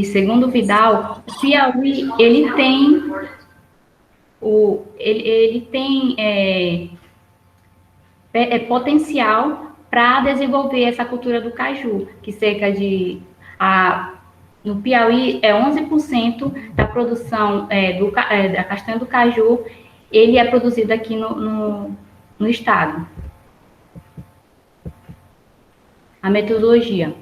segundo o Vidal, o Piauí, ele tem potencial para desenvolver essa cultura do caju, que no Piauí, 11% da produção da castanha do caju, ele é produzido aqui no estado. A metodologia.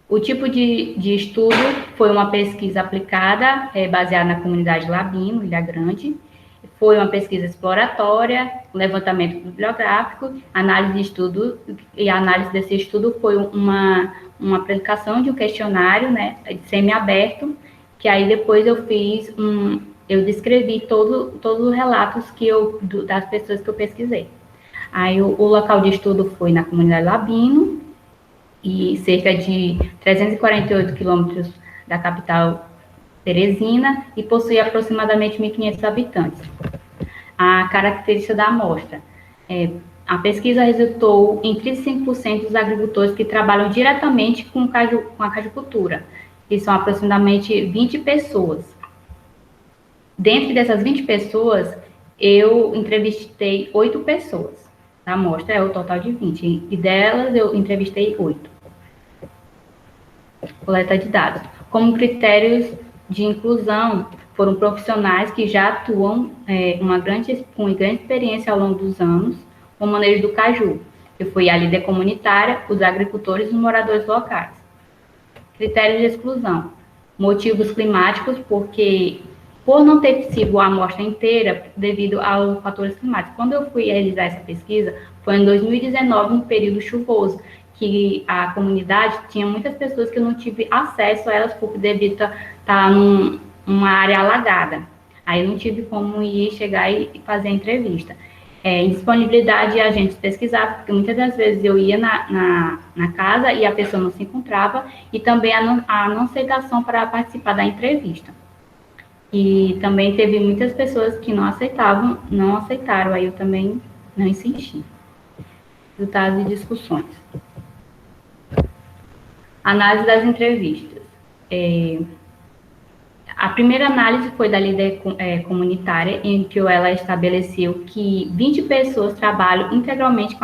O tipo de estudo foi uma pesquisa aplicada, baseada na comunidade Labino, Ilha Grande. Foi uma pesquisa exploratória, levantamento bibliográfico, análise de estudo, e a análise desse estudo foi uma aplicação de um questionário, né, semi-aberto, que aí depois eu descrevi todos os relatos das pessoas que eu pesquisei. Aí o local de estudo foi na comunidade Labino, e cerca de 348 quilômetros da capital Teresina, e possui aproximadamente 1.500 habitantes. A característica da amostra. A pesquisa resultou em 35% dos agricultores que trabalham diretamente com a cajucultura, que são aproximadamente 20 pessoas. Dentre dessas 20 pessoas, eu entrevistei 8 pessoas. A amostra é o total de 20, e delas eu entrevistei 8. Coleta de dados. Como critérios de inclusão, foram profissionais que já atuam com grande experiência ao longo dos anos com o manejo do caju, que foi a líder comunitária, os agricultores e os moradores locais. Critérios de exclusão. Motivos climáticos, por não ter sido a amostra inteira devido aos fatores climáticos. Quando eu fui realizar essa pesquisa, foi em 2019, um período chuvoso, que a comunidade tinha muitas pessoas que eu não tive acesso a elas, porque devido estar numa área alagada. Aí eu não tive como chegar e fazer a entrevista. Indisponibilidade de agentes pesquisar, porque muitas das vezes eu ia na casa e a pessoa não se encontrava, e também a não aceitação para participar da entrevista. E também teve muitas pessoas que não aceitaram, aí eu também não insisti. Resultados de discussões. Análise das entrevistas. A primeira análise foi da líder comunitária, em que ela estabeleceu que 20 pessoas trabalham integralmente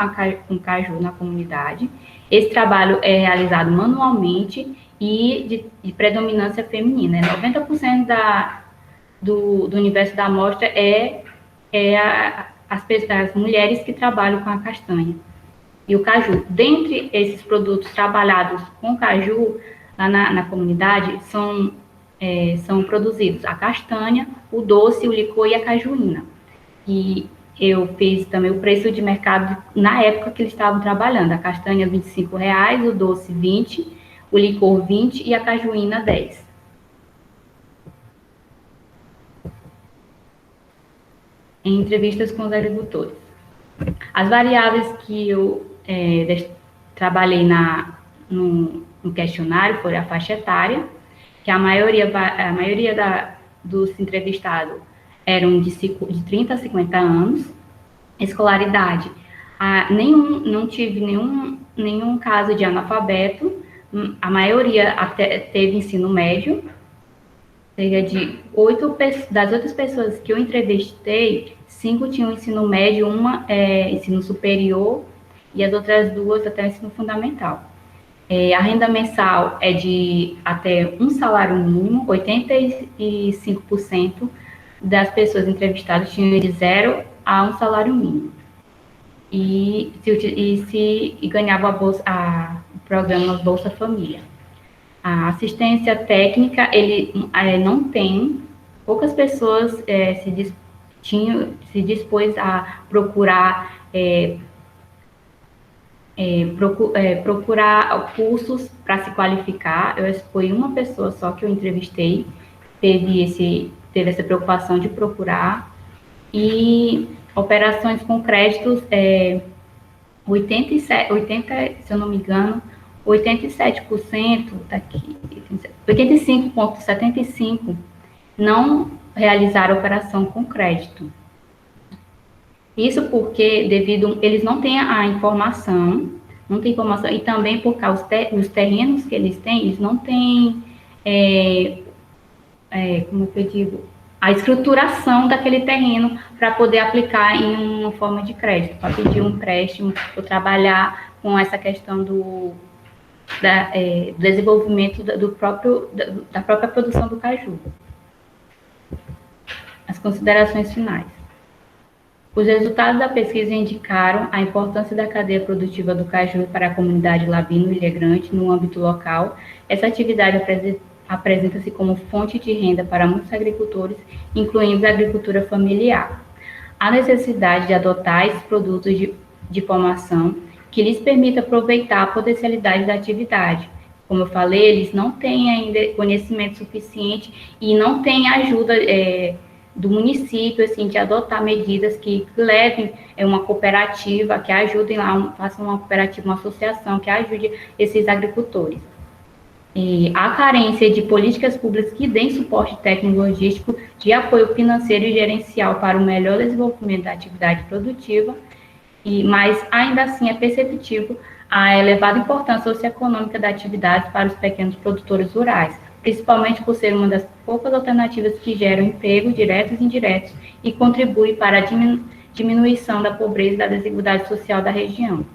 com caju na comunidade. Esse trabalho é realizado manualmente e de predominância feminina. 90% do universo da amostra as mulheres que trabalham com a castanha e o caju. Dentre esses produtos trabalhados com caju, lá na comunidade, são produzidos a castanha, o doce, o licor e a cajuína. E eu fiz também o preço de mercado na época que eles estavam trabalhando. A castanha, R$ 25,00, o doce, 20, o licor, 20 e a cajuína, 10. Em entrevistas com os agricultores. As variáveis que eu trabalhei no questionário foi a faixa etária, que a maioria dos entrevistados eram de 30 a 50 anos. Escolaridade, não tive nenhum caso de analfabeto, a maioria até teve ensino médio. Cerca de 8 das outras pessoas que eu entrevistei, 5 tinham ensino médio, uma ensino superior e as outras 2 até o ensino fundamental. A renda mensal é de até um salário mínimo, 85% das pessoas entrevistadas tinham de 0 a um salário mínimo. E ganhava o programa Bolsa Família. A assistência técnica, ele não tem, poucas pessoas se dispôs a procurar cursos para se qualificar. Foi uma pessoa só que eu entrevistei, teve essa preocupação de procurar. E operações com créditos, 87, se eu não me engano, 87% daqui, 85,75% não realizaram operação com crédito. Isso porque eles não têm a informação, e também por causa dos terrenos que eles têm, eles não têm como eu digo, a estruturação daquele terreno para poder aplicar em uma forma de crédito, para pedir um empréstimo, ou trabalhar com essa questão do desenvolvimento da própria produção do caju. As considerações finais. Os resultados da pesquisa indicaram a importância da cadeia produtiva do caju para a comunidade Labino-Ilha Grande no âmbito local. Essa atividade apresenta-se como fonte de renda para muitos agricultores, incluindo a agricultura familiar. Há necessidade de adotar esses produtos de formação que lhes permita aproveitar a potencialidade da atividade. Como eu falei, eles não têm ainda conhecimento suficiente e não têm ajuda do município, assim, de adotar medidas que levem uma cooperativa, que ajudem lá, façam uma cooperativa, uma associação que ajude esses agricultores. E há carência de políticas públicas que deem suporte técnico-logístico, de apoio financeiro e gerencial para o melhor desenvolvimento da atividade produtiva, mas ainda assim é perceptível a elevada importância socioeconômica da atividade para os pequenos produtores rurais, principalmente por ser uma das poucas alternativas que geram emprego diretos e indiretos e contribui para a diminuição da pobreza e da desigualdade social da região.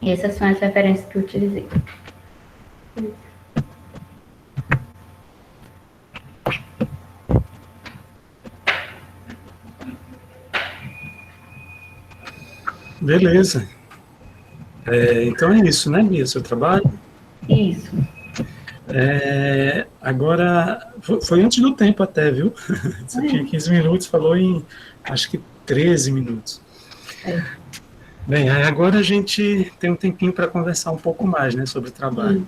E essas são as referências que eu utilizei. Beleza. Então é isso, né, Bia, seu trabalho? Isso. Agora, foi antes do tempo até, viu? Você tinha 15 minutos, falou em, acho que 13 minutos. Bem, agora a gente tem um tempinho para conversar um pouco mais, né, sobre o trabalho.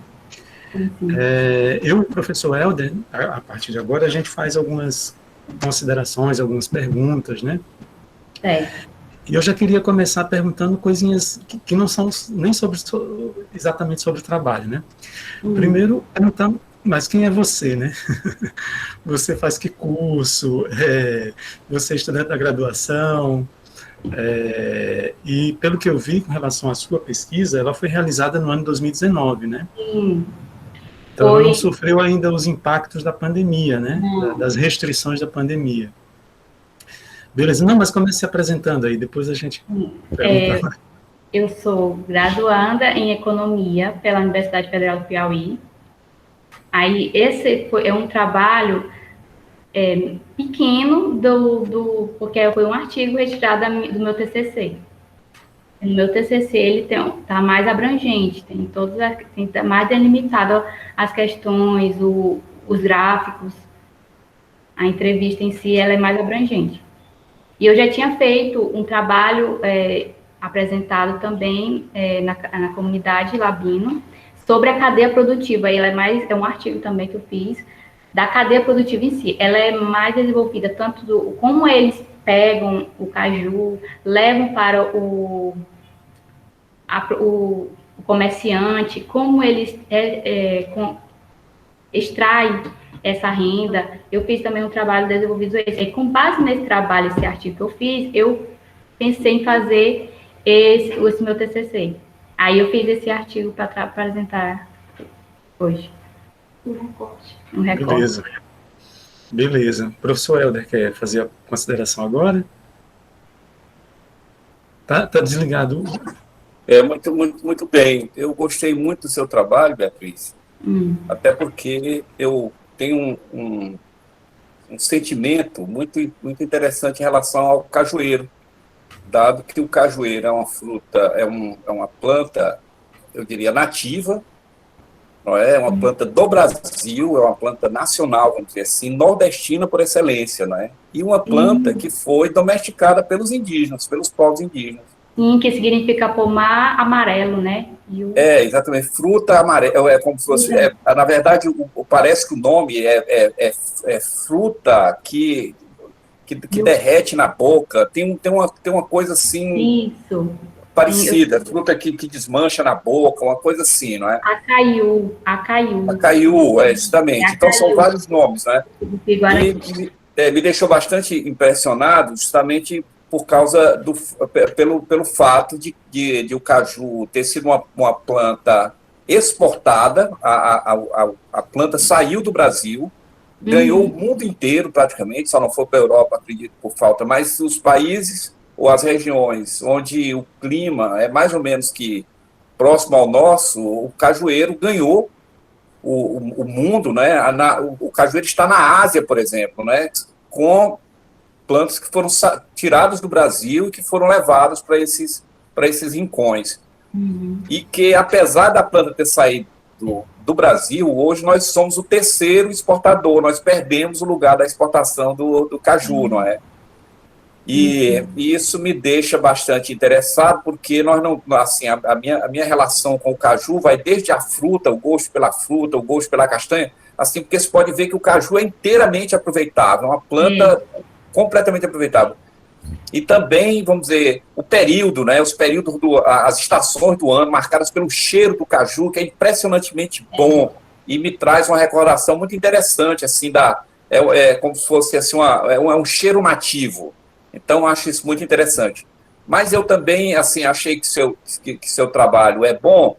Eu e o professor Helder, a partir de agora, a gente faz algumas considerações, algumas perguntas, né? E eu já queria começar perguntando coisinhas que não são nem exatamente sobre o trabalho, né? Primeiro, perguntar, mas quem é você, né? Você faz que curso? Você é estudante da graduação? E pelo que eu vi com relação à sua pesquisa, ela foi realizada no ano 2019, né? Então, ela não sofreu ainda os impactos da pandemia, né? Das restrições da pandemia. Beleza, não, mas comece se apresentando aí, depois a gente pergunta. Eu sou graduanda em Economia pela Universidade Federal do Piauí. Aí, esse é um trabalho pequeno, porque foi um artigo retirado do meu TCC. No meu TCC, ele está mais abrangente, está mais delimitado as questões, os gráficos, a entrevista em si, ela é mais abrangente. E eu já tinha feito um trabalho apresentado também na comunidade Labino sobre a cadeia produtiva. Ela é um artigo também que eu fiz da cadeia produtiva em si. Ela é mais desenvolvida tanto como eles pegam o caju, levam para o comerciante, como eles extraem essa renda. Eu fiz também um trabalho desenvolvido com base nesse trabalho, esse artigo que eu fiz, eu pensei em fazer esse meu TCC. Aí eu fiz esse artigo para apresentar hoje. Um recorte. Beleza. Professor Helder, quer fazer a consideração agora? Tá desligado. Muito bem. Eu gostei muito do seu trabalho, Beatriz, até porque eu tenho um sentimento muito interessante em relação ao cajueiro, dado que o cajueiro é uma fruta, é uma planta, eu diria, nativa, não é? Uma planta do Brasil, é uma planta nacional, vamos dizer assim, nordestina por excelência, não é? E uma planta que foi domesticada pelos indígenas, pelos povos indígenas. Sim, que significa pomar amarelo, né? Exatamente, fruta amarela, é como se fosse, na verdade, parece que o nome é fruta que derrete na boca, tem uma coisa assim, parecida, fruta que desmancha na boca, uma coisa assim, não é? Acaiú, justamente, então são vários nomes, né? E me deixou bastante impressionado, justamente por causa pelo fato de o caju ter sido uma planta exportada, a planta saiu do Brasil, ganhou o mundo inteiro praticamente, só não foi para a Europa, acredito, por falta, mas os países ou as regiões onde o clima é mais ou menos que próximo ao nosso, o cajueiro ganhou o mundo, né? O cajueiro está na Ásia, por exemplo, né? Com plantas que foram tiradas do Brasil e que foram levadas para esses rincões. E que, apesar da planta ter saído do Brasil, hoje nós somos o terceiro exportador, nós perdemos o lugar da exportação do caju, não é? E isso me deixa bastante interessado, porque nós não, assim, a minha relação com o caju vai desde a fruta, o gosto pela castanha, assim, porque você pode ver que o caju é inteiramente aproveitável, é uma planta completamente aproveitável. E também, vamos dizer, o período, né, os períodos, as estações do ano, marcadas pelo cheiro do caju, que é impressionantemente bom, e me traz uma recordação muito interessante, assim, como se fosse assim, um cheiro nativo. Então, acho isso muito interessante. Mas eu também, assim, achei que seu trabalho é bom,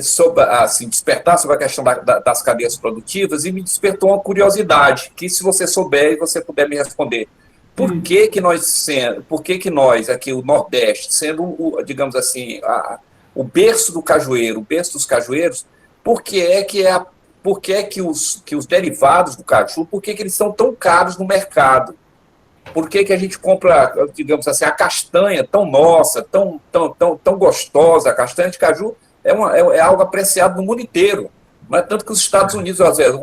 sobre, assim, despertar sobre a questão das cadeias produtivas, e me despertou uma curiosidade, que se você souber e você puder me responder. Por que nós, aqui, o Nordeste, sendo, digamos assim, o berço do cajueiro, o berço dos cajueiros, por que os derivados do caju, por que eles são tão caros no mercado? Por que a gente compra, digamos assim, a castanha tão nossa, tão gostosa, a castanha de caju é algo apreciado no mundo inteiro. Não é tanto que os Estados Unidos, às vezes,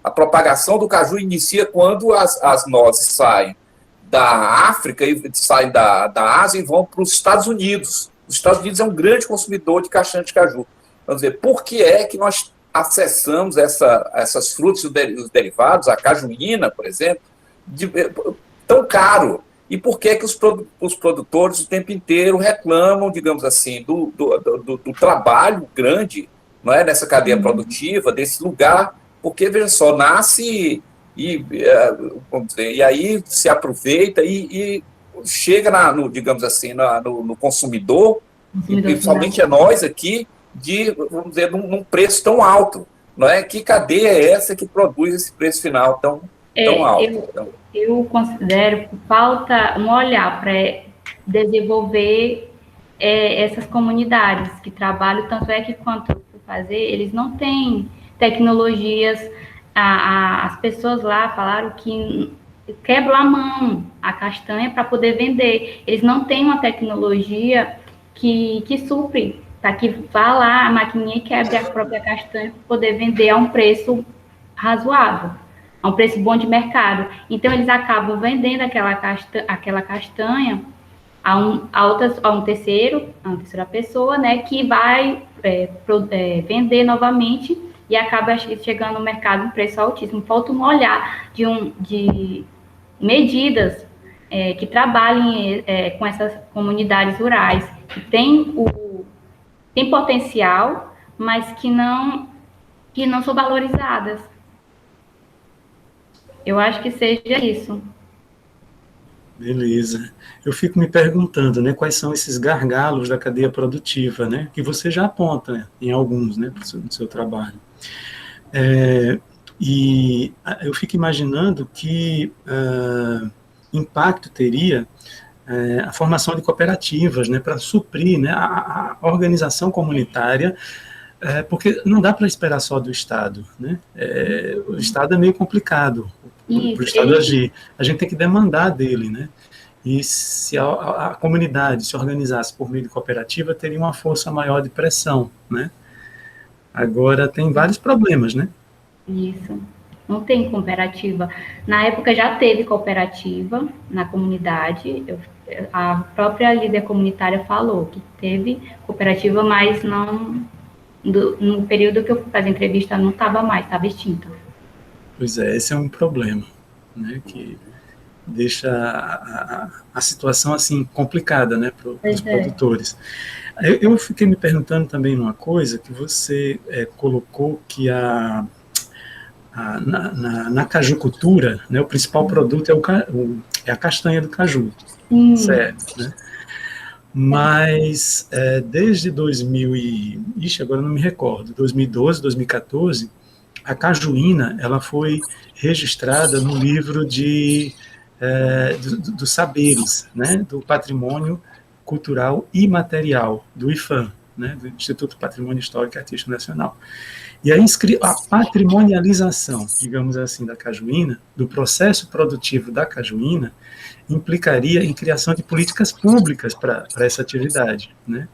a propagação do caju inicia quando as nozes saem da África e saem da Ásia e vão para os Estados Unidos. Os Estados Unidos é um grande consumidor de castanha de caju. Vamos dizer, por que é que nós acessamos essas frutas e os derivados, a cajuína, por exemplo, tão caro? E por que os produtores o tempo inteiro reclamam, digamos assim, do trabalho grande, não é, nessa cadeia produtiva, desse lugar? Porque, veja só, nasce vamos dizer, e aí se aproveita e chega, digamos assim, no consumidor, e principalmente a nós aqui, vamos dizer, num preço tão alto. Não é? Que cadeia é essa que produz esse preço final tão alto? Eu considero que falta um olhar para desenvolver essas comunidades que trabalham, tanto é que quanto eu fazer, eles não têm tecnologias. As pessoas lá falaram que quebram a mão a castanha para poder vender. Eles não têm uma tecnologia que supre, para que vá lá a maquininha e quebre a própria castanha para poder vender a um preço razoável, a um preço bom de mercado. Então, eles acabam vendendo aquela castanha a uma terceira pessoa, né, que vai vender novamente e acaba chegando no mercado um preço altíssimo. Falta um olhar de medidas que trabalhem com essas comunidades rurais, que tem potencial, mas que não são valorizadas. Eu acho que seja isso. Beleza. Eu fico me perguntando, né, quais são esses gargalos da cadeia produtiva, né, que você já aponta, né, em alguns, né, no seu trabalho. E eu fico imaginando que impacto teria a formação de cooperativas, né, para suprir, né, a organização comunitária, porque não dá para esperar só do Estado, né? O Estado é meio complicado para o Estado agir. A gente tem que demandar dele, né? E se a comunidade se organizasse por meio de cooperativa, teria uma força maior de pressão, né? Agora tem vários problemas, né? Isso. Não tem cooperativa. Na época já teve cooperativa na comunidade. A própria líder comunitária falou que teve cooperativa, mas não... No período que eu fui fazer entrevista, não estava mais, estava extinta. Pois é, esse é um problema, né, que deixa a situação assim complicada, né, para os produtores. Eu fiquei me perguntando também uma coisa, que você colocou que na cajucultura, né, o principal produto é a castanha do caju, certo, né? Mas desde 2000 agora não me recordo, 2012, 2014, a cajuína ela foi registrada no livro dos saberes, né, do patrimônio cultural imaterial, do IFAM, né, do Instituto Patrimônio Histórico e Artístico Nacional. E a patrimonialização, digamos assim, da cajuína, do processo produtivo da cajuína, implicaria em criação de políticas públicas para essa atividade, né?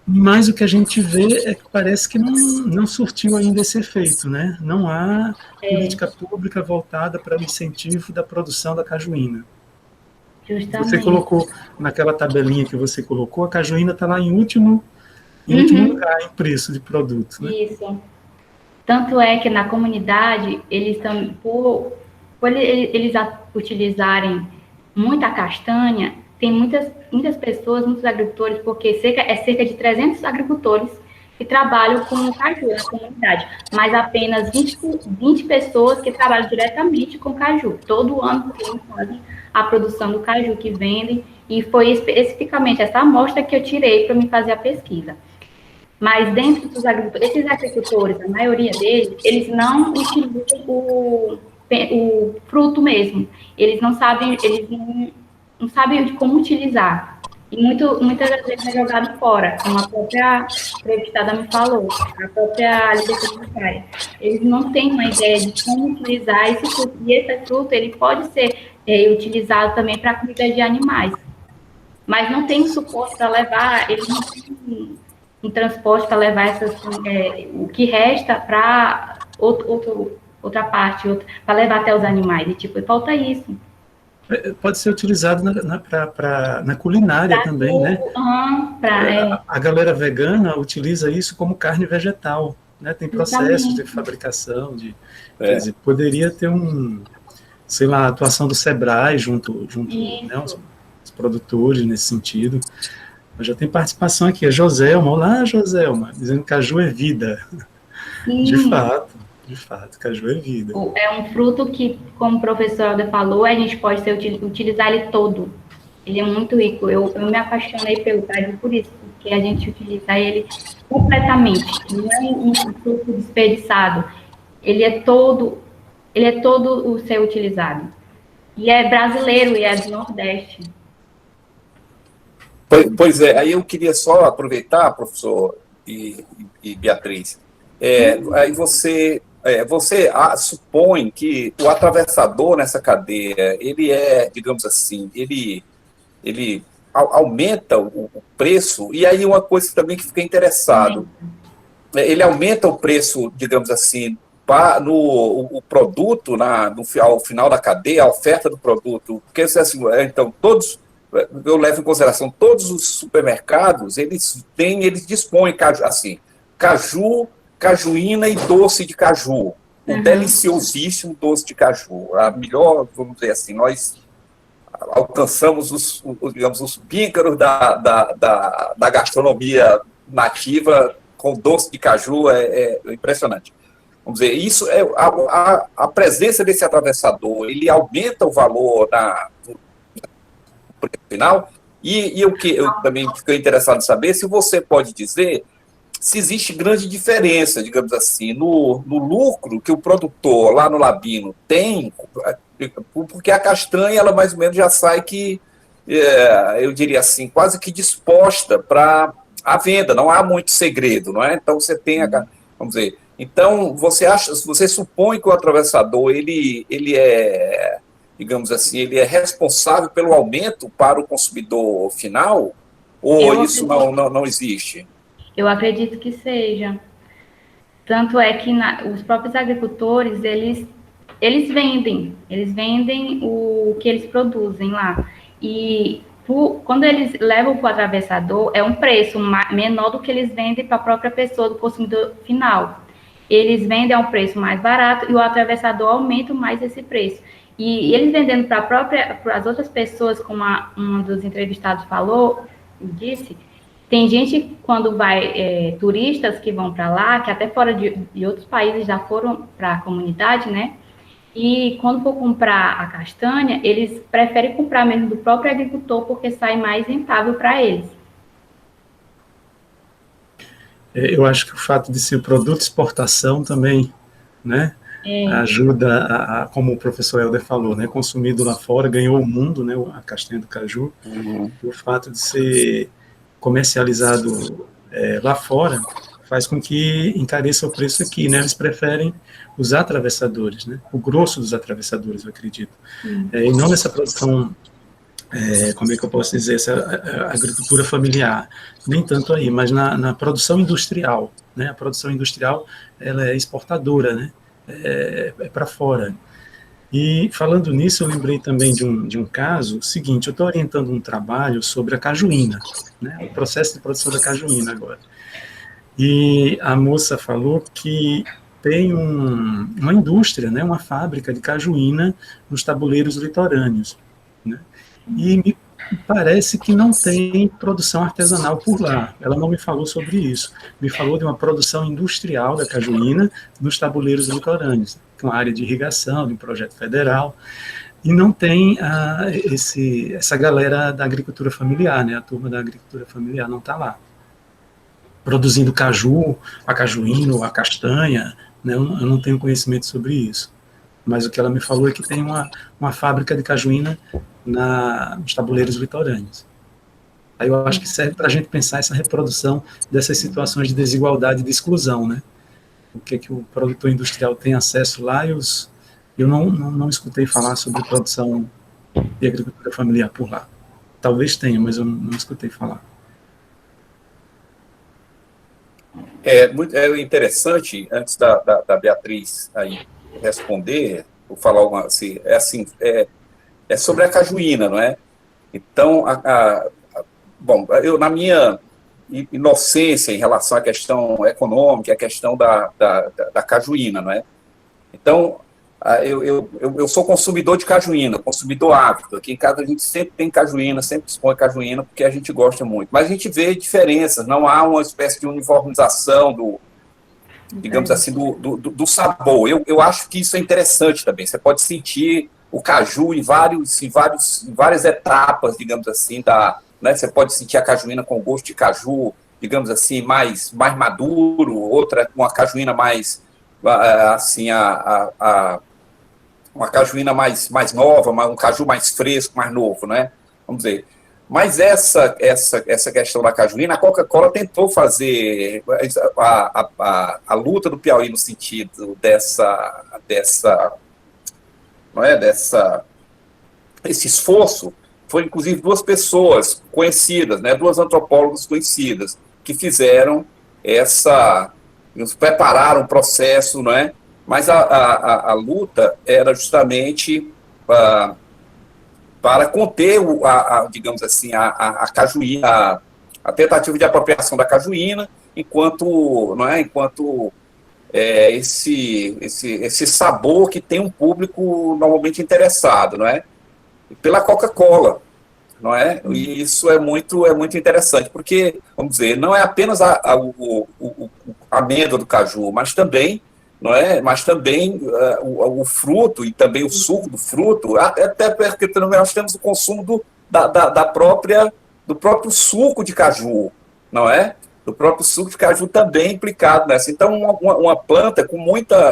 Mas o que a gente vê é que parece que não surtiu ainda esse efeito, né? Não há política pública voltada para o incentivo da produção da cajuína. Justamente. Você colocou, naquela tabelinha que você colocou, a cajuína está lá em último lugar em preço de produto, né? Isso. Tanto é que na comunidade, eles estão, por eles utilizarem muita castanha, tem muitas pessoas, muitos agricultores, porque cerca de 300 agricultores que trabalham com o caju na comunidade, mas apenas 20 pessoas que trabalham diretamente com caju. Todo ano eles fazem a produção do caju que vendem, e foi especificamente essa amostra que eu tirei para me fazer a pesquisa. Mas dentro dos agricultores, esses agricultores, a maioria deles, eles não utilizam o fruto mesmo. Eles não sabem de como utilizar. E muitas das vezes é jogado fora, como a própria entrevistada me falou, a própria licença bancária. Eles não têm uma ideia de como utilizar esse fruto. E esse fruto, ele pode ser utilizado também para comida de animais. Mas não tem suporte para levar, eles não têm um transporte para levar o que resta para outra parte, para levar até os animais. E, falta isso. Pode ser utilizado na culinária também, né? A galera vegana utiliza isso como carne vegetal, né? Tem processos de fabricação, quer dizer, poderia ter a atuação do Sebrae junto né, os produtores nesse sentido. Já tem participação aqui, a Joselma. Olá, Joselma, dizendo que caju é vida. Sim. De fato, caju é vida. É um fruto que, como o professor Alder falou, a gente pode utilizar ele todo. Ele é muito rico. Eu me apaixonei pelo caju por isso, porque a gente utiliza ele completamente. Não é um fruto desperdiçado. Ele é todo o ser utilizado. E é brasileiro, e é do Nordeste. Pois é, aí eu queria só aproveitar, professor e Beatriz, aí você supõe que o atravessador nessa cadeia, ele digamos assim, ele aumenta o preço, e aí uma coisa também que fica interessado, ele aumenta o preço, digamos assim, o produto, ao final da cadeia, a oferta do produto, porque assim, então, eu levo em consideração, todos os supermercados, eles dispõem assim, caju, cajuína e doce de caju. Um deliciosíssimo doce de caju. A melhor, vamos dizer assim, nós alcançamos os píncaros da gastronomia nativa com doce de caju, é impressionante. Vamos dizer, isso a presença desse atravessador, ele aumenta o valor final, e o que eu também fiquei interessado em saber, se você pode dizer se existe grande diferença, digamos assim, no lucro que o produtor lá no Labino tem, porque a castanha, ela mais ou menos já sai eu diria assim, quase que disposta para a venda, não há muito segredo, não é? Então você tem, vamos dizer, então você supõe que o atravessador, ele é, digamos assim, ele é responsável pelo aumento para o consumidor final? Ou isso não existe? Eu acredito que seja. Tanto é que os próprios agricultores, eles vendem o que eles produzem lá. E quando eles levam para o atravessador, é um preço menor do que eles vendem para a própria pessoa, do consumidor final. Eles vendem a um preço mais barato e o atravessador aumenta mais esse preço. E eles vendendo para as outras pessoas, como um dos entrevistados disse, tem gente, quando vai, turistas que vão para lá, que até fora de outros países já foram para a comunidade, né? E quando for comprar a castanha, eles preferem comprar mesmo do próprio agricultor, porque sai mais rentável para eles. Eu acho que o fato de ser produto de exportação também, né, ajuda, como o professor Helder falou, né, consumido lá fora, ganhou o mundo, né, a castanha do caju. O fato de ser comercializado lá fora faz com que encareça o preço aqui, né? Eles preferem os atravessadores, né? O grosso dos atravessadores, eu acredito. E não nessa produção, como é que eu posso dizer, essa agricultura familiar, nem tanto aí, mas na produção industrial, né? A produção industrial, ela é exportadora, né? Para fora. E falando nisso, eu lembrei também de um caso seguinte: eu estou orientando um trabalho sobre a cajuína, né, o processo de produção da cajuína agora. E a moça falou que tem uma indústria, né, uma fábrica de cajuína nos tabuleiros litorâneos, né, e me parece que não tem produção artesanal por lá. Ela não me falou sobre isso. Me falou de uma produção industrial da cajuína nos tabuleiros litorâneos, com área de irrigação, de um projeto federal, e não tem essa galera da agricultura familiar, né? A turma da agricultura familiar não está lá. Produzindo caju, a cajuína ou a castanha, né? Eu não tenho conhecimento sobre isso. Mas o que ela me falou é que tem uma fábrica de cajuína nos tabuleiros litorâneos. Aí eu acho que serve para a gente pensar essa reprodução dessas situações de desigualdade e de exclusão, né? O que o produtor industrial tem acesso lá e eu não escutei falar sobre produção de agricultura familiar por lá. Talvez tenha, mas eu não escutei falar. É interessante, antes da Beatriz aí responder, vou falar alguma assim, é sobre a cajuína, não é? Então, bom, eu na minha inocência em relação à questão econômica, a questão da cajuína, não é? Então, eu sou consumidor de cajuína, consumidor ávido. Aqui em casa a gente sempre tem cajuína, sempre dispõe cajuína, porque a gente gosta muito. Mas a gente vê diferenças, não há uma espécie de uniformização digamos assim, do sabor. Eu acho que isso é interessante também. Você pode sentir o caju em várias etapas, digamos assim, né? Você pode sentir a cajuína com gosto de caju, digamos assim, mais maduro, outra uma cajuína mais, assim, uma cajuína mais nova, um caju mais fresco, mais novo, né? Vamos dizer. Mas essa questão da cajuína, a Coca-Cola tentou fazer a luta do Piauí no sentido esse esforço. Foi, inclusive, duas pessoas conhecidas, né, duas antropólogas conhecidas, que fizeram prepararam o processo, não é? Mas a luta era justamente para conter, digamos assim, a cajuína, a tentativa de apropriação da cajuína, enquanto esse sabor que tem um público normalmente interessado, não é? Pela Coca-Cola, não é? E isso é muito interessante, porque, vamos dizer, não é apenas a amêndoa do caju, mas também, não é? Mas também o fruto e também o suco do fruto, até porque nós temos o consumo do próprio suco de caju, não é? Do próprio suco de caju também implicado nessa. Então, uma planta com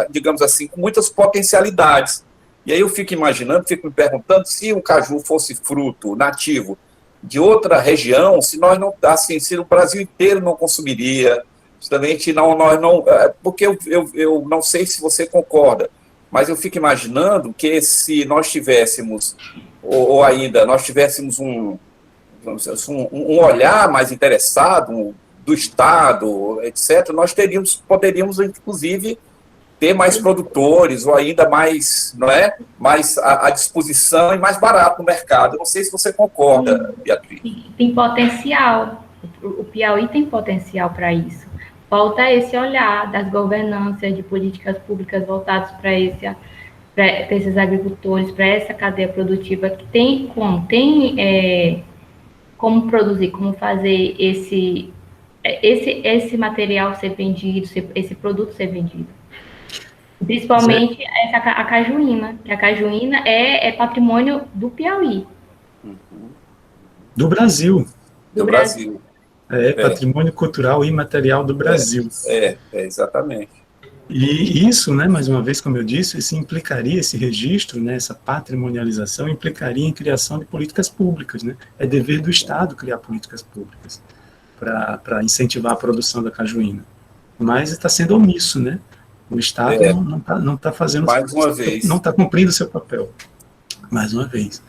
digamos assim, com muitas potencialidades. E aí eu fico me perguntando se o caju fosse fruto nativo de outra região, se nós não, assim, se o Brasil inteiro não consumiria, justamente nós não, porque eu não sei se você concorda, mas eu fico imaginando que se nós tivéssemos, ou ainda nós tivéssemos um olhar mais interessado do Estado, etc., nós poderíamos, inclusive, ter mais produtores, ou ainda mais, não é? Mais à disposição e mais barato no mercado. Eu não sei se você concorda, Beatriz. Tem potencial. O Piauí tem potencial para isso. Falta esse olhar das governanças, de políticas públicas voltadas para esses agricultores, para essa cadeia produtiva que tem como produzir, como fazer esse material ser vendido, esse produto ser vendido. Principalmente a cajuína, que a cajuína é patrimônio do Piauí. Do Brasil. Do Brasil. Patrimônio cultural imaterial do Brasil. Exatamente. E isso, né, mais uma vez, como eu disse, isso implicaria, esse registro, né, essa patrimonialização, implicaria em criação de políticas públicas. Né? É dever do Estado criar políticas públicas para incentivar a produção da cajuína. Mas está sendo omisso, né? O Estado não tá fazendo... Mais uma vez. Não está cumprindo o seu papel. Mais uma vez.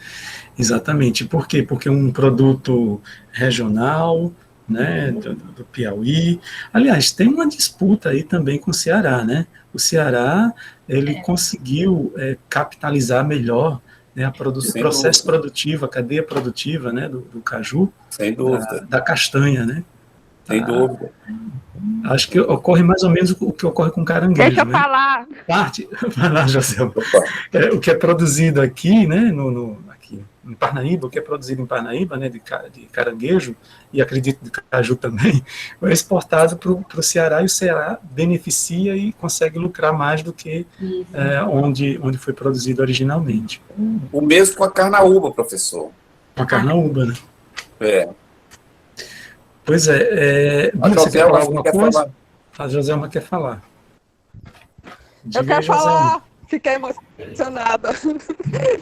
Exatamente. Por quê? Porque é um produto regional, né, do Piauí. Aliás, tem uma disputa aí também com o Ceará, né? O Ceará, ele conseguiu capitalizar melhor, né, o processo produtivo, a cadeia produtiva, né, do caju, sem dúvida, da castanha, né? Sem dúvida. Acho que ocorre mais ou menos o que ocorre com caranguejo. Deixa eu né? falar. Vai lá, Joselma. O que é produzido aqui, né, aqui em Parnaíba, o que é produzido em Parnaíba, né, de caranguejo, e acredito de caju também, é exportado para o Ceará, e o Ceará beneficia e consegue lucrar mais do que onde foi produzido originalmente. O mesmo com a carnaúba, professor. Com a carnaúba, né? Pois você quer falar alguma coisa? A Joselma quer falar. Eu quero falar. Fiquei emocionada.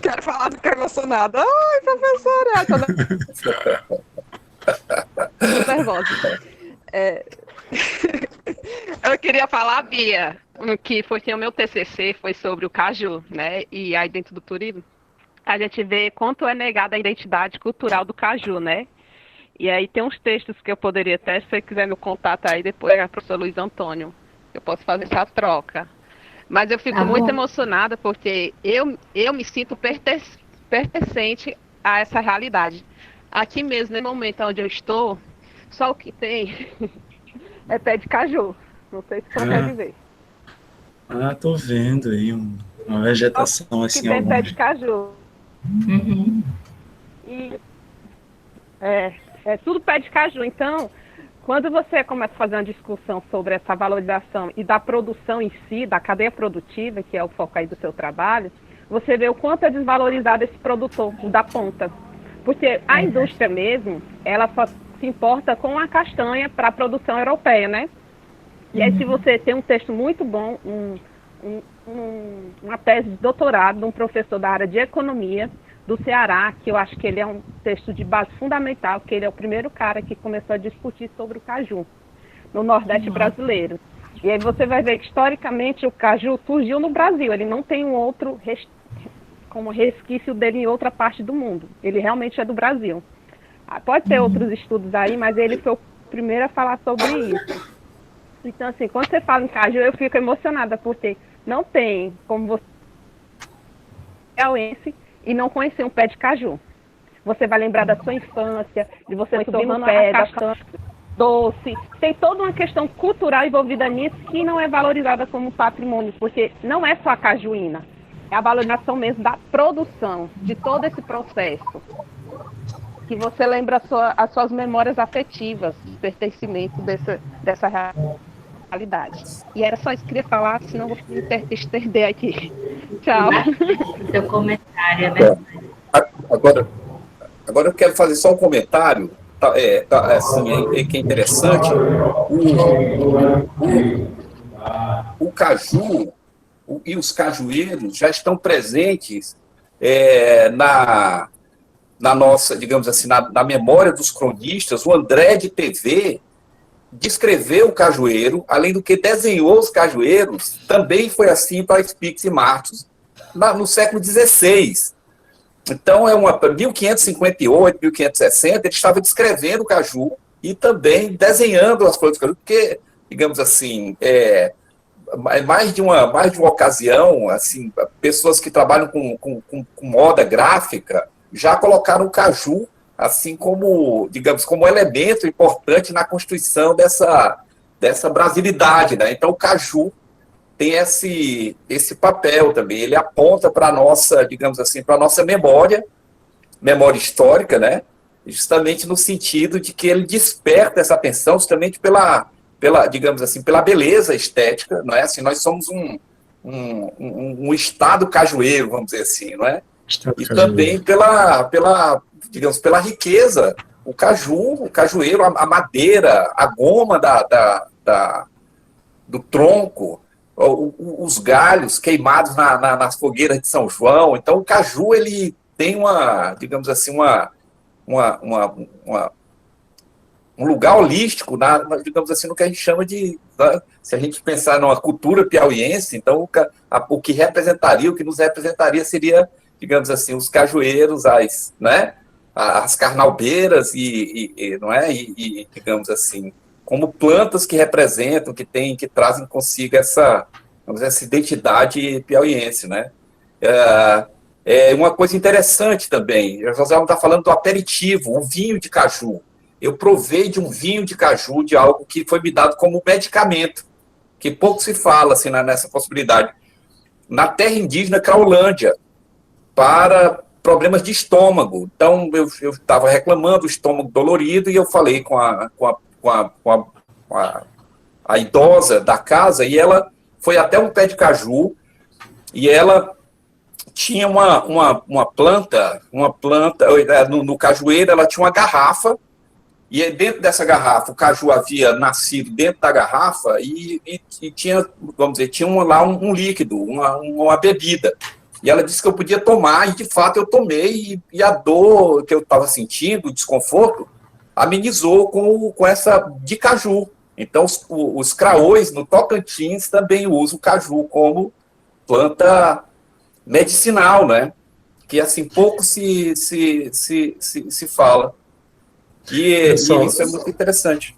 Quero falar do que emocionada. Ai, professora. Tô nervosa. Eu queria falar, Bia, que foi o meu TCC, foi sobre o caju, né? E aí dentro do turismo, a gente vê quanto é negada a identidade cultural do caju, né? E aí tem uns textos que eu poderia até, se você quiser me contatar aí depois, é o professor Luiz Antônio. Eu posso fazer essa troca. Mas eu fico muito emocionada porque eu me sinto pertencente a essa realidade. Aqui mesmo, no momento onde eu estou, só o que tem é pé de caju. Não sei se você consegue ver. Tô vendo aí uma vegetação assim. Que tem pé de caju. Uhum. E é tudo pé de caju. Então, quando você começa a fazer uma discussão sobre essa valorização e da produção em si, da cadeia produtiva, que é o foco aí do seu trabalho, você vê o quanto é desvalorizado esse produtor da ponta. Porque a indústria mesmo, ela só se importa com a castanha para a produção europeia, né? E aí, se você tem um texto muito bom, uma tese de doutorado de um professor da área de economia, do Ceará, que eu acho que ele é um texto de base fundamental, que ele é o primeiro cara que começou a discutir sobre o caju no Nordeste brasileiro. E aí você vai ver que, historicamente, o caju surgiu no Brasil, ele não tem um outro como resquício dele em outra parte do mundo. Ele realmente é do Brasil. Pode ter outros estudos aí, mas ele foi o primeiro a falar sobre isso. Então, assim, quando você fala em caju, eu fico emocionada, porque não tem como você e não conhecer um pé de caju. Você vai lembrar da sua infância, de você subir no pé, da castanha doce. Tem toda uma questão cultural envolvida nisso que não é valorizada como patrimônio, porque não é só a cajuína, é a valorização mesmo da produção, de todo esse processo. Que você lembra as suas memórias afetivas, de pertencimento dessa realidade. E era só isso que eu queria falar, senão eu vou me estender aqui. Tchau. Seu comentário, né? Agora eu quero fazer só um comentário, que é interessante. O caju e os cajueiros já estão presentes na nossa, digamos assim, na memória dos cronistas. O André de TV descreveu o cajueiro, além do que desenhou os cajueiros, também foi assim para Spix e Martius no século XVI. Então, 1558, 1560, ele estava descrevendo o caju e também desenhando as flores do caju, porque, digamos assim, mais de uma ocasião, assim, pessoas que trabalham com moda gráfica já colocaram o caju assim como, digamos, como elemento importante na constituição dessa brasilidade, né? Então, o caju tem esse papel também, ele aponta para a nossa, digamos assim, para a nossa memória histórica, né? Justamente no sentido de que ele desperta essa atenção justamente pela, digamos assim, pela beleza estética, não é? Assim, nós somos um estado cajueiro, vamos dizer assim, não é? E também digamos, pela riqueza. O cajueiro, a madeira, a goma do tronco, os galhos queimados nas fogueiras de São João. Então, o caju, ele tem digamos assim, um lugar holístico, digamos assim, no que a gente chama de... Se a gente pensar numa cultura piauiense, então o que nos representaria seria, digamos assim, os cajueiros, né? As carnaubeiras não é? Digamos assim, como plantas que representam, que trazem consigo vamos dizer, essa identidade piauiense, né? Uma coisa interessante também, José está falando do aperitivo, o vinho de caju. Eu provei de um vinho de caju, de algo que foi me dado como medicamento, que pouco se fala assim, nessa possibilidade. Na terra indígena Craolândia, para problemas de estômago. Então, eu estava reclamando, o estômago dolorido, e eu falei com a idosa da casa, e ela foi até um pé de caju, e ela tinha uma planta, no cajueiro, ela tinha uma garrafa, e dentro dessa garrafa, o caju havia nascido dentro da garrafa, e tinha, vamos dizer, tinha lá um líquido, uma bebida. E ela disse que eu podia tomar, e de fato eu tomei, e a dor que eu estava sentindo, o desconforto, amenizou com essa de caju. Então, os craôs no Tocantins também usam o caju como planta medicinal, né? Que assim pouco se fala. E isso é muito interessante.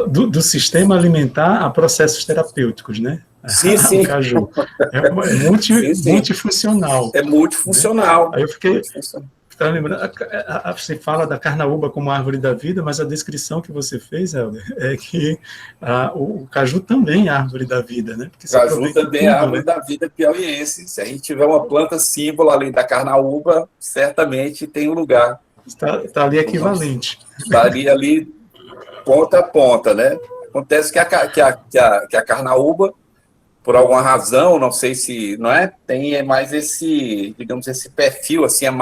Do sistema alimentar a processos terapêuticos, né? Sim, sim. O caju. Multifuncional. É multifuncional. Né? Aí eu fiquei lembrando, você fala da carnaúba como árvore da vida, mas a descrição que você fez, Helder, é que o caju também é árvore da vida, né? O caju também é árvore da vida piauiense. Se a gente tiver uma planta símbolo além da carnaúba, certamente tem um lugar. Está ali equivalente. Está ali ponta a ponta, né? Acontece que a carnaúba, por alguma razão, não sei se, não é? Tem mais digamos, esse perfil, assim, a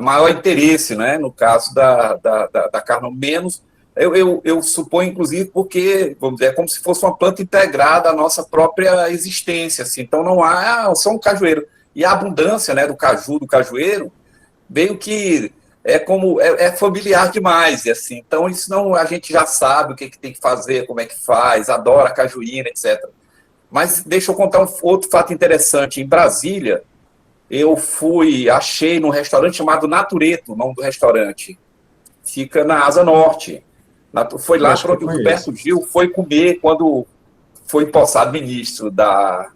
maior interesse, né? No caso da carnaúba, menos, eu suponho, inclusive, porque, vamos dizer, é como se fosse uma planta integrada à nossa própria existência, assim. Então, não há só um cajueiro. E a abundância, né, do cajueiro, meio que é familiar demais, e assim. Então, isso não, a gente já sabe o que tem que fazer, como é que faz, adora a cajuína, etc. Mas deixa eu contar outro fato interessante. Em Brasília, achei num restaurante chamado Natureto, o nome do restaurante. Fica na Asa Norte. Foi lá para onde o Gilberto Gil foi comer quando foi empossado ministro da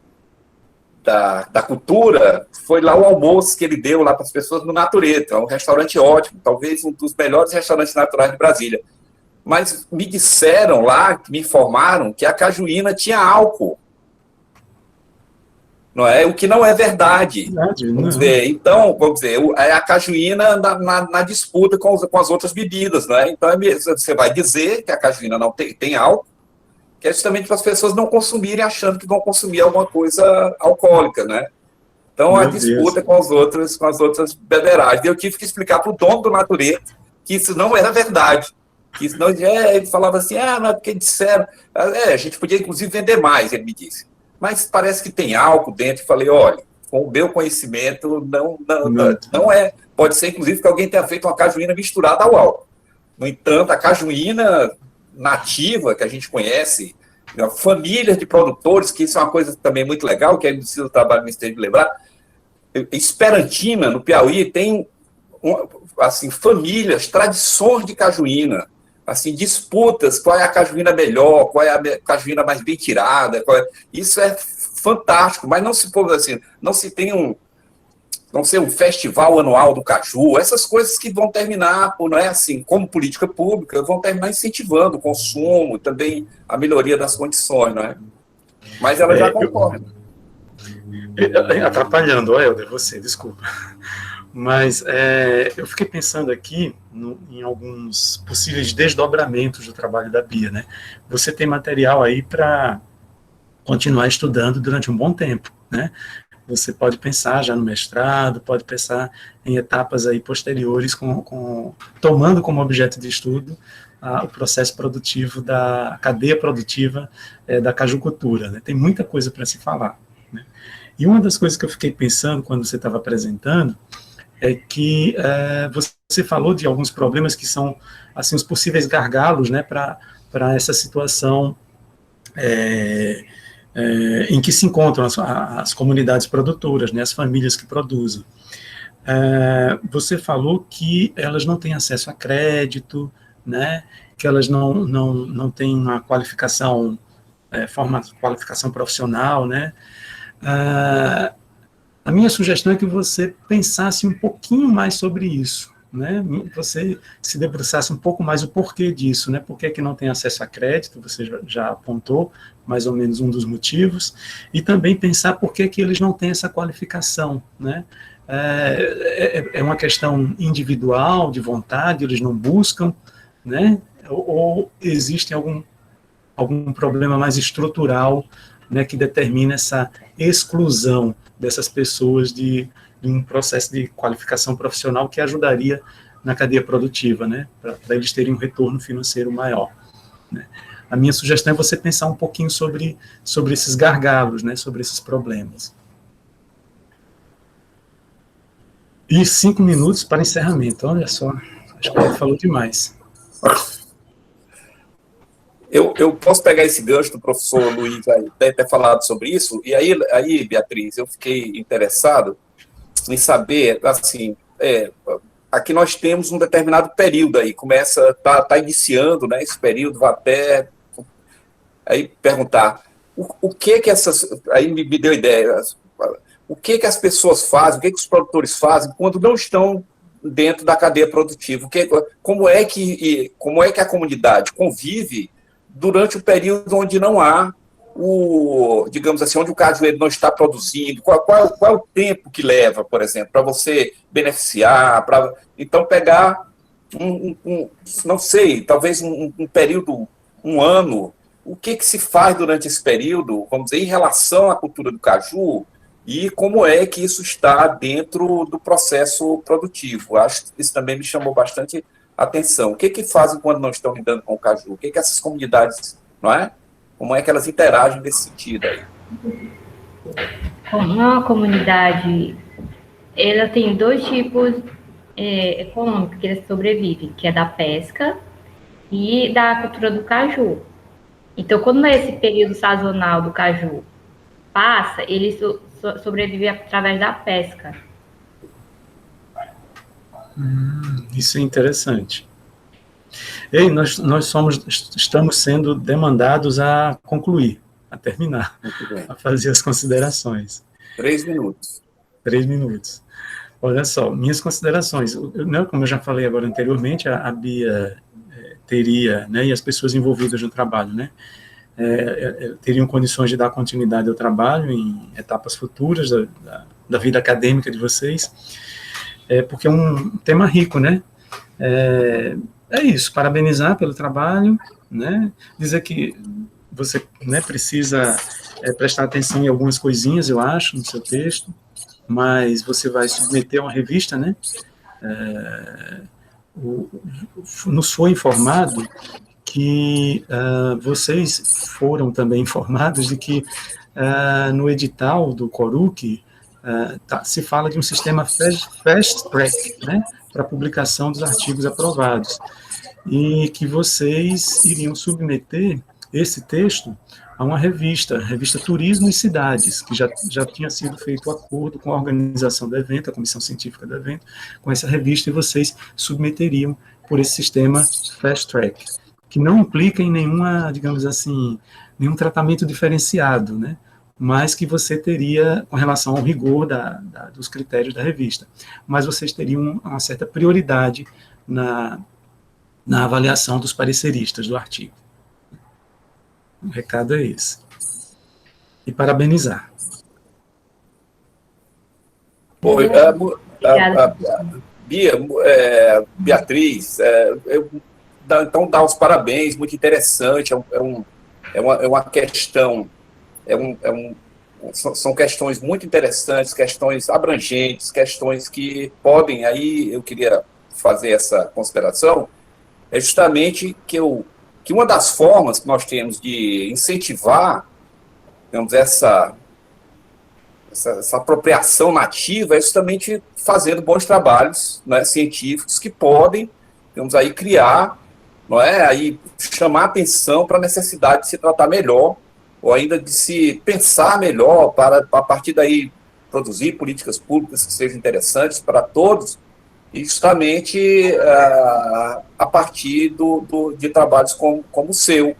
Cultura. Foi lá o almoço que ele deu lá para as pessoas no Natureto. É um restaurante ótimo, talvez um dos melhores restaurantes naturais de Brasília. Mas me disseram lá, me informaram que a cajuína tinha álcool. Não é? O que não é verdade. Vamos dizer. Então, vamos dizer, é a cajuína na disputa com as outras bebidas. Não é? Então, você vai dizer que a cajuína não tem álcool, que é justamente para as pessoas não consumirem achando que vão consumir alguma coisa alcoólica. Né? Então, a disputa com as outras beberagens. Eu tive que explicar para o dono do Natureto que isso não era verdade. Que isso não, ele falava assim, não é porque disseram. A gente podia, inclusive, vender mais, ele me disse. Mas parece que tem álcool dentro. Falei, olha, com o meu conhecimento, não é. Pode ser, inclusive, que alguém tenha feito uma cajuína misturada ao álcool. No entanto, a cajuína nativa, que a gente conhece, famílias de produtores, que isso é uma coisa também muito legal, que aí precisa do trabalho do Ministério de lembrar. Esperantina, no Piauí, tem assim, famílias, tradições de cajuína. Assim, disputas, qual é a cajuína melhor, qual é a cajuína mais bem tirada, isso é fantástico, mas não se tem um festival anual do caju, essas coisas que vão terminar, não é assim, como política pública, vão terminar incentivando o consumo, também a melhoria das condições, não é? Mas ela já concorre. Atrapalhando, Helder, você, desculpa. Mas eu fiquei pensando aqui em alguns possíveis desdobramentos do trabalho da Bia, né? Você tem material aí para continuar estudando durante um bom tempo, né? Você pode pensar já no mestrado, pode pensar em etapas aí posteriores, tomando como objeto de estudo o processo produtivo da cadeia produtiva da cajucultura, né? Tem muita coisa para se falar, né? E uma das coisas que eu fiquei pensando quando você estava apresentando é que você falou de alguns problemas que são assim os possíveis gargalos, né, para essa situação em que se encontram as comunidades produtoras, né, as famílias que produzem. Você falou que elas não têm acesso a crédito, né, que elas não têm uma qualificação, qualificação profissional, né. A minha sugestão é que você pensasse um pouquinho mais sobre isso, né? Você se debruçasse um pouco mais o porquê disso, né? Por que não tem acesso a crédito, você já apontou mais ou menos um dos motivos, e também pensar por que eles não têm essa qualificação, né? É uma questão individual, de vontade, eles não buscam, né? Ou existe algum problema mais estrutural, né, que determina essa exclusão dessas pessoas de um processo de qualificação profissional que ajudaria na cadeia produtiva, né, para eles terem um retorno financeiro maior, né. A minha sugestão é você pensar um pouquinho sobre esses gargalos, né, sobre esses problemas. E 5 minutos para encerramento, olha só, acho que ele falou demais. Eu posso pegar esse gancho do professor Luiz ter falado sobre isso, e aí, Beatriz, eu fiquei interessado em saber, assim, aqui nós temos um determinado período aí, tá iniciando, né, esse período, vai até, aí perguntar, o que essas, aí me deu ideia, o que as pessoas fazem, o que os produtores fazem quando não estão dentro da cadeia produtiva, como é que a comunidade convive durante o período onde não há digamos assim, onde o cajueiro não está produzindo, qual é o tempo que leva, por exemplo, para você beneficiar, então pegar não sei, talvez um período, um ano, o que se faz durante esse período, vamos dizer, em relação à cultura do caju, e como é que isso está dentro do processo produtivo. Acho que isso também me chamou bastante atenção. O que fazem quando não estão lidando com o caju? O que essas comunidades, não é? Como é que elas interagem nesse sentido aí? Uma comunidade, ela tem 2 tipos econômicos que eles sobrevivem, que é da pesca e da cultura do caju. Então, quando esse período sazonal do caju passa, eles sobrevivem através da pesca. Isso é interessante. Ei, nós estamos sendo demandados a concluir, a terminar, a fazer as considerações. 3 minutos. 3 minutos. Olha só, minhas considerações. Como eu já falei agora anteriormente, a Bia teria, né, e as pessoas envolvidas no trabalho, né, teriam condições de dar continuidade ao trabalho em etapas futuras da vida acadêmica de vocês, porque é um tema rico, né? É isso, parabenizar pelo trabalho, né? Dizer que você, né, precisa prestar atenção em algumas coisinhas, eu acho, no seu texto, mas você vai submeter a uma revista, né? Nos foi informado que vocês foram também informados de que no edital do Coruc se fala de um sistema fast track, né, para publicação dos artigos aprovados, e que vocês iriam submeter esse texto a uma revista Turismo e Cidades, que já tinha sido feito o acordo com a organização do evento, a comissão científica do evento, com essa revista, e vocês submeteriam por esse sistema fast track, que não implica em nenhuma, digamos assim, nenhum tratamento diferenciado, né, mas que você teria com relação ao rigor dos critérios da revista. Mas vocês teriam uma certa prioridade na avaliação dos pareceristas do artigo. O recado é esse. E parabenizar. Oi, Beatriz, então dá os parabéns, muito interessante, é uma questão são questões muito interessantes, questões abrangentes, questões que podem, aí eu queria fazer essa consideração, é justamente que uma das formas que nós temos de incentivar, digamos, essa apropriação nativa é justamente fazendo bons trabalhos, né, científicos que podem, digamos, aí criar, não é, aí chamar atenção para a necessidade de se tratar melhor, ou ainda de se pensar melhor para a partir daí produzir políticas públicas que sejam interessantes para todos, e justamente a partir de trabalhos como o seu.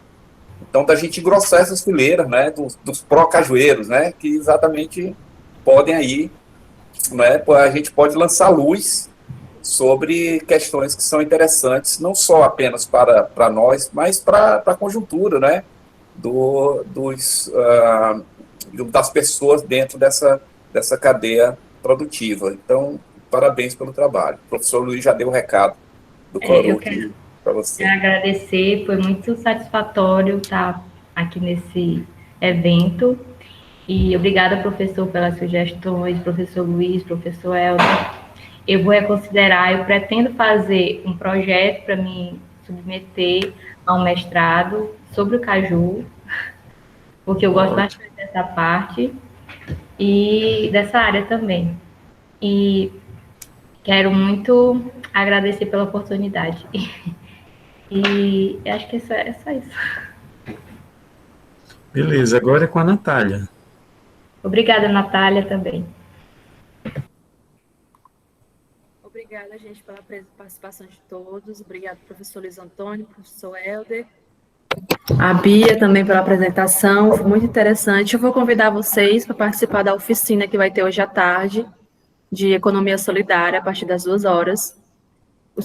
Então, da gente engrossar essas fileiras, né, dos pró-cajueiros, né, que exatamente podem aí, né, a gente pode lançar luz sobre questões que são interessantes, não só apenas para nós, mas para a conjuntura, né, das pessoas dentro dessa cadeia produtiva. Então, parabéns pelo trabalho. O professor Luiz já deu o recado do Coru aqui para você. Agradecer, foi muito satisfatório estar aqui nesse evento. E obrigada, professor, pelas sugestões, professor Luiz, professor Helder. Eu vou reconsiderar, eu pretendo fazer um projeto para me submeter a um mestrado sobre o caju, porque eu gosto bastante dessa parte e dessa área também. E quero muito agradecer pela oportunidade. E acho que é só isso. Beleza, agora é com a Natália. Obrigada, Natália, também. Obrigada, gente, pela participação de todos. Obrigada, professor Luiz Antônio, professor Helder. A Bia também pela apresentação, foi muito interessante. Eu vou convidar vocês para participar da oficina que vai ter hoje à tarde, de Economia Solidária, a partir das 2h.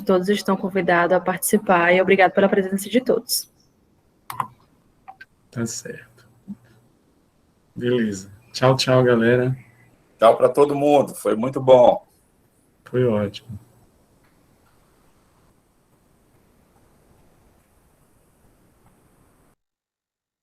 Todos estão convidados a participar e obrigado pela presença de todos. Tá certo. Beleza. Tchau, tchau, galera. Tchau para todo mundo, foi muito bom. Foi ótimo.